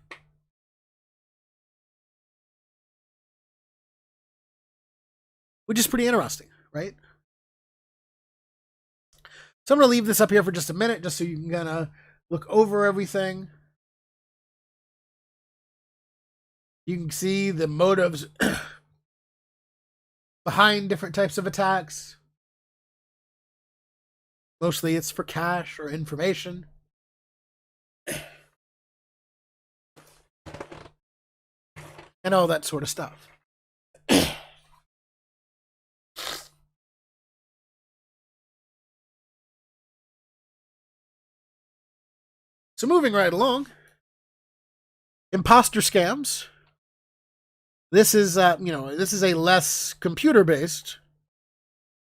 Speaker 2: Which is pretty interesting, right? So I'm going to leave this up here for just a minute, just so you can kind of look over everything. You can see the motives behind different types of attacks. Mostly it's for cash or information. And all that sort of stuff. So moving right along, imposter scams. This is, this is a less computer-based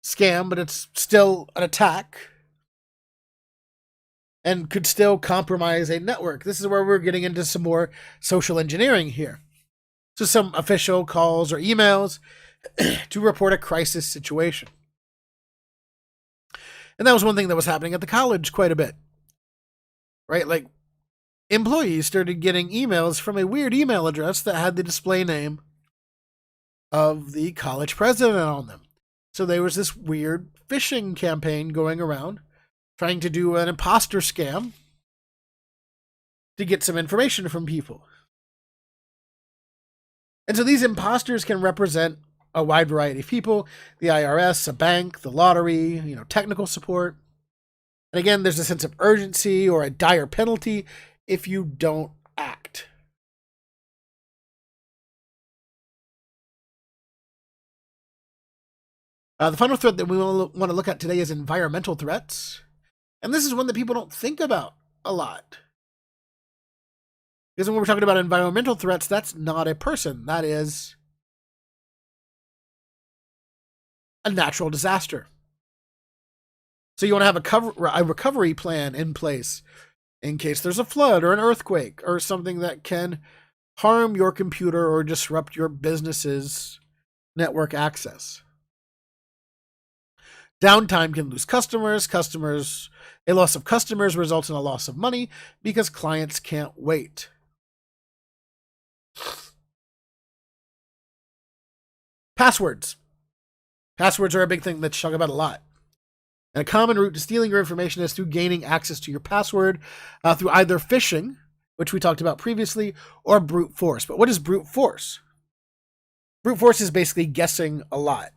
Speaker 2: scam, but it's still an attack and could still compromise a network. This is where we're getting into some more social engineering here. So some official calls or emails to report a crisis situation. And that was one thing that was happening at the college quite a bit. Right? Like, employees started getting emails from a weird email address that had the display name of the college president on them. So there was this weird phishing campaign going around trying to do an imposter scam to get some information from people. And so these imposters can represent a wide variety of people: the IRS, a bank, the lottery, technical support. And again, there's a sense of urgency or a dire penalty if you don't act. The final threat that we want to look at today is environmental threats. And this is one that people don't think about a lot. Because when we're talking about environmental threats, that's not a person. That is a natural disaster. So you want to have a recovery plan in place in case there's a flood or an earthquake or something that can harm your computer or disrupt your business's network access. Downtime can lose customers. A loss of customers results in a loss of money because clients can't wait. Passwords. Passwords are a big thing that's talked about a lot. And a common route to stealing your information is through gaining access to your password through either phishing, which we talked about previously, or brute force. But what is brute force? Brute force is basically guessing a lot,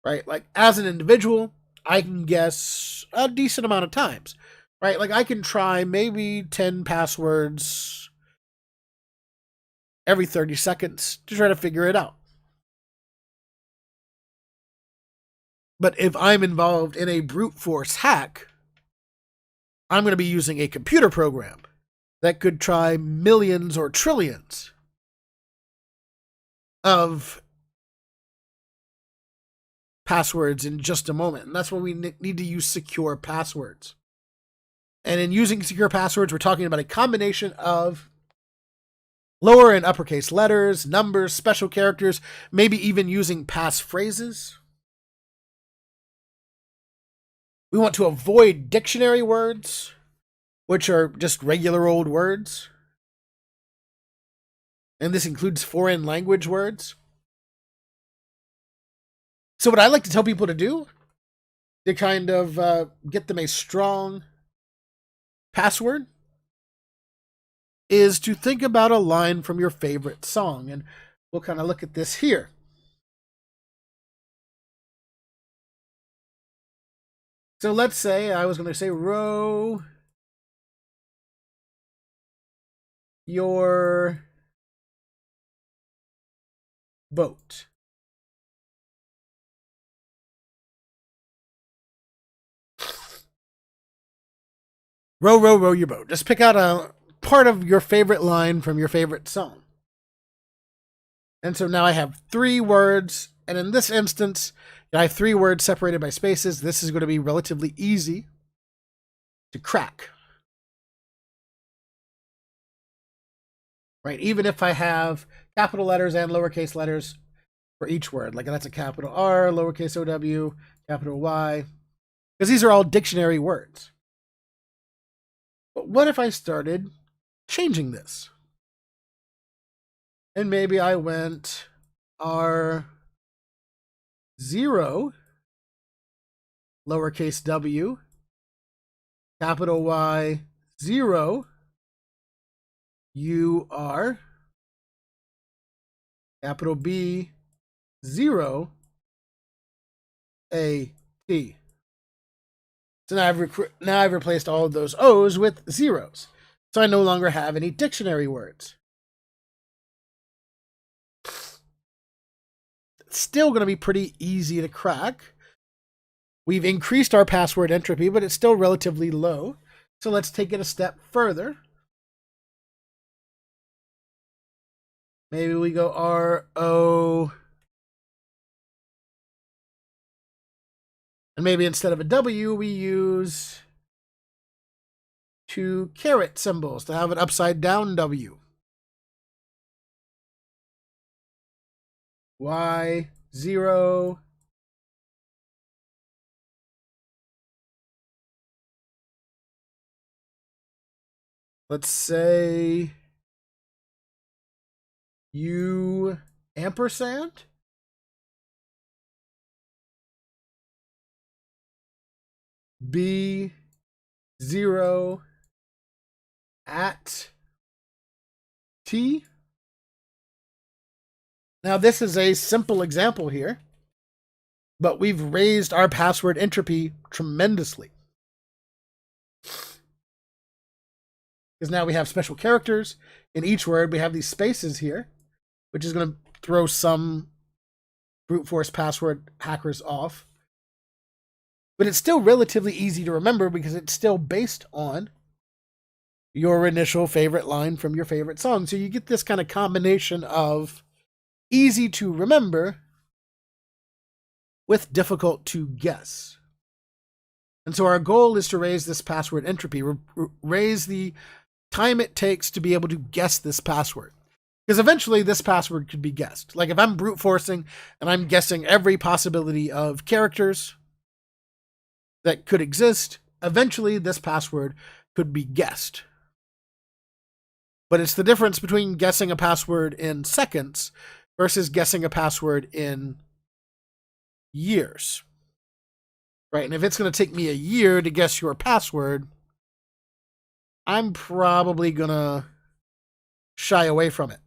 Speaker 2: right? Like, as an individual, I can guess a decent amount of times, right? Like, I can try maybe 10 passwords every 30 seconds to try to figure it out. But if I'm involved in a brute force hack, I'm going to be using a computer program that could try millions or trillions of passwords in just a moment. And that's when we need to use secure passwords. And in using secure passwords, we're talking about a combination of lower and uppercase letters, numbers, special characters, maybe even using passphrases. We want to avoid dictionary words, which are just regular old words. And this includes foreign language words. So what I like to tell people to do to kind of get them a strong password is to think about a line from your favorite song. And we'll kind of look at this here. So let's say I was going to say, row your boat. Row, row, row your boat. Just pick out a part of your favorite line from your favorite song. And so now I have 3 words. And in this instance, I have 3 words separated by spaces. This is going to be relatively easy to crack. Right? Even if I have capital letters and lowercase letters for each word. Like, that's a capital R, lowercase OW, capital Y. Because these are all dictionary words. But what if I started changing this? And maybe I went R0, lowercase w, capital Y 0 UR capital B 0 AT. So now I've replaced all of those O's with zeros. So I no longer have any dictionary words. It's still going to be pretty easy to crack. We've increased our password entropy, but it's still relatively low. So let's take it a step further. Maybe we go RO. And maybe instead of a W, we use 2 caret symbols to have an upside down W. Y0. Let's say U ampersand. B0 at T. Now this is a simple example here, but we've raised our password entropy tremendously. Because now we have special characters in each word. We have these spaces here, which is going to throw some brute force password hackers off. But it's still relatively easy to remember because it's still based on your initial favorite line from your favorite song. So you get this kind of combination of easy to remember with difficult to guess. And so our goal is to raise this password entropy, raise the time it takes to be able to guess this password. Because eventually this password could be guessed. Like if I'm brute forcing and I'm guessing every possibility of characters that could exist, eventually this password could be guessed. But it's the difference between guessing a password in seconds versus guessing a password in years. Right? And if it's going to take me a year to guess your password, I'm probably going to shy away from it.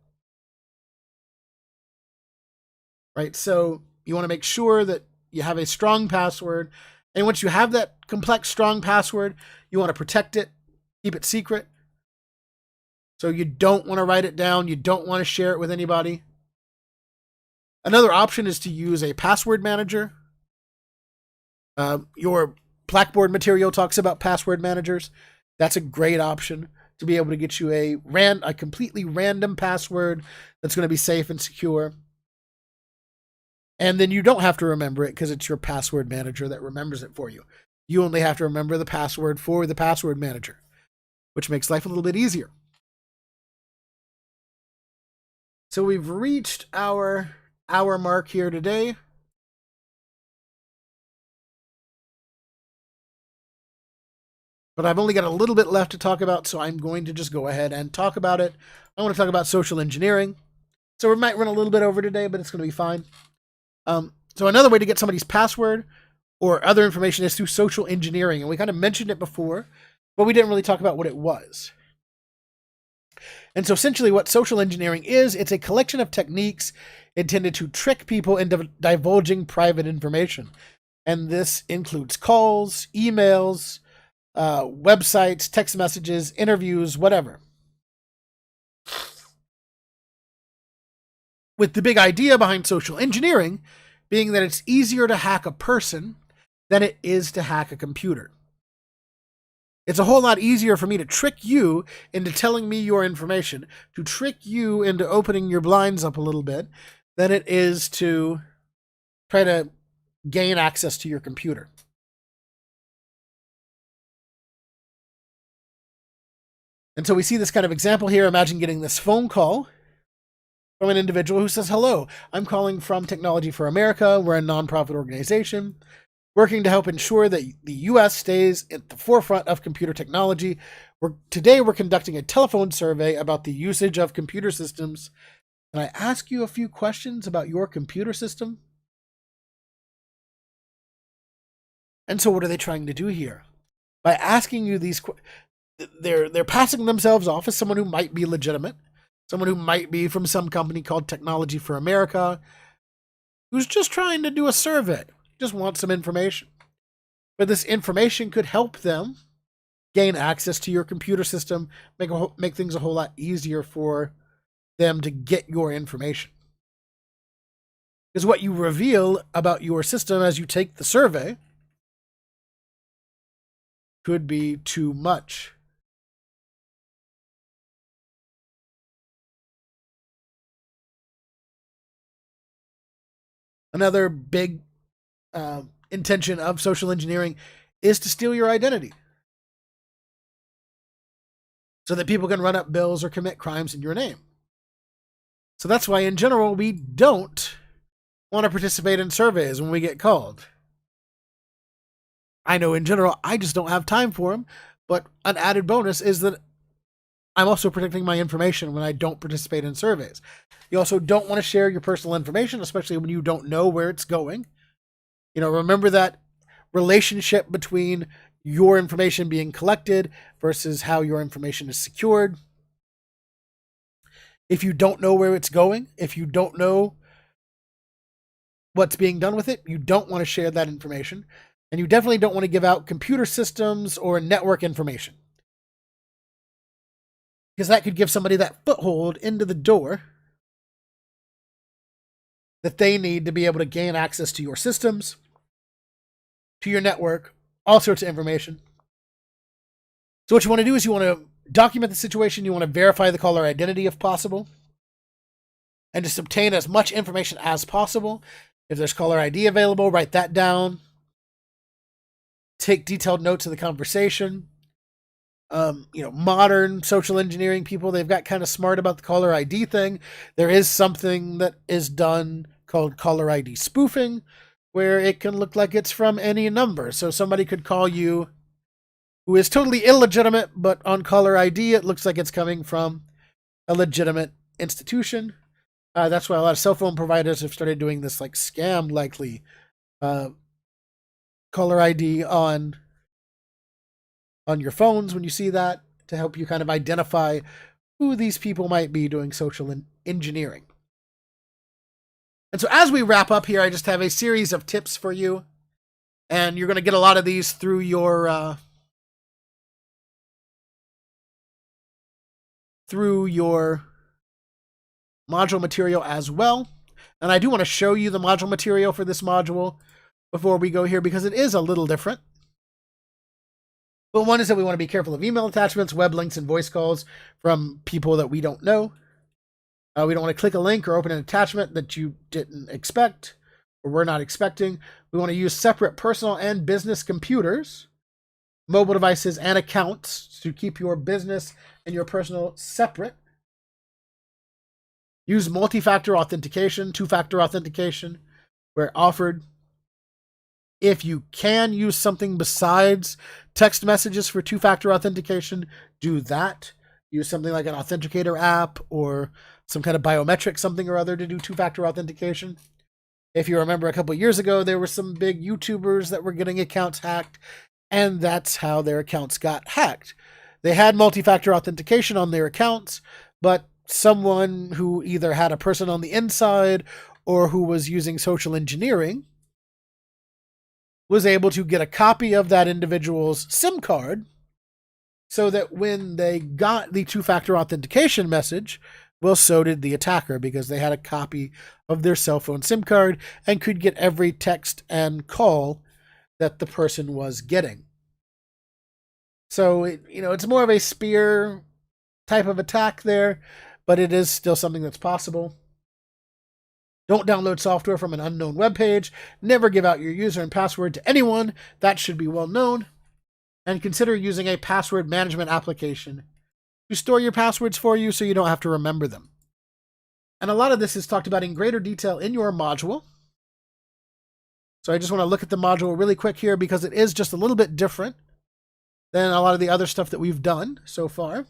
Speaker 2: Right? So you want to make sure that you have a strong password. And once you have that complex, strong password, you want to protect it, keep it secret. So you don't want to write it down. You don't want to share it with anybody. Another option is to use a password manager. Your Blackboard material talks about password managers. That's a great option to be able to get you a completely random password that's going to be safe and secure. And then you don't have to remember it because it's your password manager that remembers it for you. You only have to remember the password for the password manager, which makes life a little bit easier. So we've reached our hour mark here today. But I've only got a little bit left to talk about, so I'm going to just go ahead and talk about it. I want to talk about social engineering. So we might run a little bit over today, but it's going to be fine. So another way to get somebody's password or other information is through social engineering. And we kind of mentioned it before, but we didn't really talk about what it was. And so essentially what social engineering is, it's a collection of techniques intended to trick people into divulging private information. And this includes calls, emails, websites, text messages, interviews, whatever. With the big idea behind social engineering being that it's easier to hack a person than it is to hack a computer. It's a whole lot easier for me to trick you into telling me your information, to trick you into opening your blinds up a little bit, than it is to try to gain access to your computer. And so we see this kind of example here. Imagine getting this phone call from an individual who says, "Hello, I'm calling from Technology for America. We're a nonprofit organization working to help ensure that the U.S. stays at the forefront of computer technology. Today we're conducting a telephone survey about the usage of computer systems. Can I ask you a few questions about your computer system?" And so what are they trying to do here? by asking you these questions. They're passing themselves off as someone who might be legitimate, someone who might be from some company called Technology for America, who's just trying to do a survey, just want some information. But this information could help them gain access to your computer system, make things a whole lot easier for them to get your information. Because what you reveal about your system as you take the survey could be too much. Another big intention of social engineering is to steal your identity so that people can run up bills or commit crimes in your name. So that's why, in general, we don't want to participate in surveys when we get called. I know in general, I just don't have time for them, but an added bonus is that I'm also protecting my information when I don't participate in surveys. You also don't want to share your personal information, especially when you don't know where it's going. Remember that relationship between your information being collected versus how your information is secured. If you don't know where it's going, if you don't know what's being done with it, you don't want to share that information. And you definitely don't want to give out computer systems or network information, because that could give somebody that foothold into the door that they need to be able to gain access to your systems, to your network, all sorts of information. So what you want to do is you want to document the situation. You want to verify the caller identity if possible, and just obtain as much information as possible. If there's caller ID available, write that down. Take detailed notes of the conversation. Modern social engineering people, they've got kind of smart about the caller ID thing. There is something that is done called caller ID spoofing, where it can look like it's from any number. So somebody could call you who is totally illegitimate, but on caller ID, it looks like it's coming from a legitimate institution. That's why a lot of cell phone providers have started doing this like scam likely caller ID on your phones when you see that, to help you kind of identify who these people might be doing social engineering. And so as we wrap up here, I just have a series of tips for you, and you're going to get a lot of these through your module material as well. And I do want to show you the module material for this module before we go here, because it is a little different. But one is that we want to be careful of email attachments, web links, and voice calls from people that we don't know. We don't want to click a link or open an attachment that you didn't expect or were not expecting. We want to use separate personal and business computers, mobile devices, and accounts to keep your business and your personal separate. Use multi-factor authentication, two-factor authentication where offered. If you can use something besides text messages for two-factor authentication, do that. Use something like an authenticator app or some kind of biometric something or other to do two-factor authentication. If you remember a couple of years ago, there were some big YouTubers that were getting accounts hacked, and that's how their accounts got hacked. They had multi-factor authentication on their accounts, but someone who either had a person on the inside or who was using social engineering was able to get a copy of that individual's SIM card, so that when they got the two-factor authentication message, well, so did the attacker, because they had a copy of their cell phone SIM card and could get every text and call that the person was getting. So, it's more of a spear type of attack there, but it is still something that's possible. Don't download software from an unknown web page. Never give out your user and password to anyone. That should be well known. And consider using a password management application to store your passwords for you so you don't have to remember them. And a lot of this is talked about in greater detail in your module. So I just want to look at the module really quick here, because it is just a little bit different than a lot of the other stuff that we've done so far.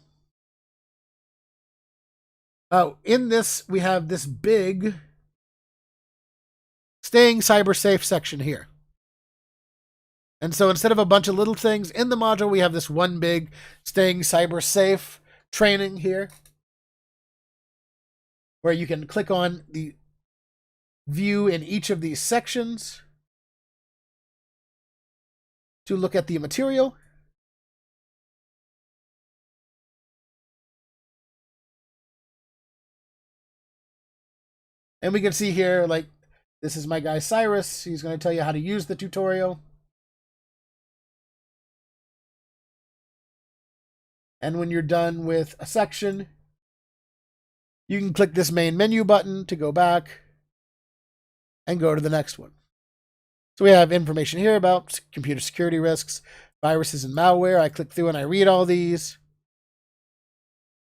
Speaker 2: In this, we have this big staying cyber safe section here. And so instead of a bunch of little things in the module, we have this one big staying cyber safe training here, where you can click on the view in each of these sections to look at the material. And we can see here, like, this is my guy Cyrus. He's going to tell you how to use the tutorial. And when you're done with a section, you can click this main menu button to go back and go to the next one. So we have information here about computer security risks, viruses, and malware. I click through and I read all these.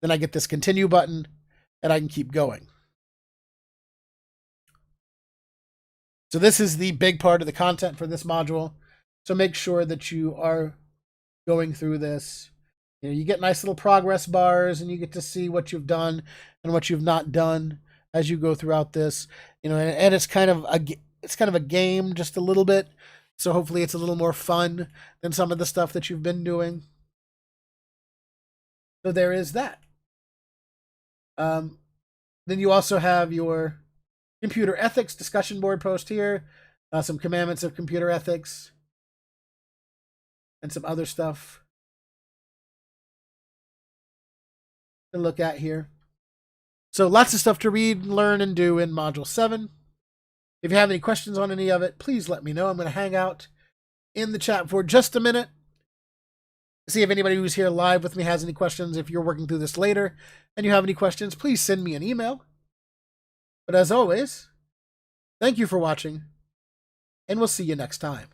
Speaker 2: Then I get this continue button and I can keep going. So this is the big part of the content for this module. So make sure that you are going through this. You know, you get nice little progress bars and you get to see what you've done and what you've not done as you go throughout this. You know, and it's kind of a game, just a little bit. So hopefully it's a little more fun than some of the stuff that you've been doing. So there is that. Then you also have your computer ethics discussion board post here, some commandments of computer ethics, and some other stuff to look at here. So lots of stuff to read, learn, and do in Module 7. If you have any questions on any of it, please let me know. I'm going to hang out in the chat for just a minute. See if anybody who's here live with me has any questions. If you're working through this later and you have any questions, please send me an email. But as always, thank you for watching, and we'll see you next time.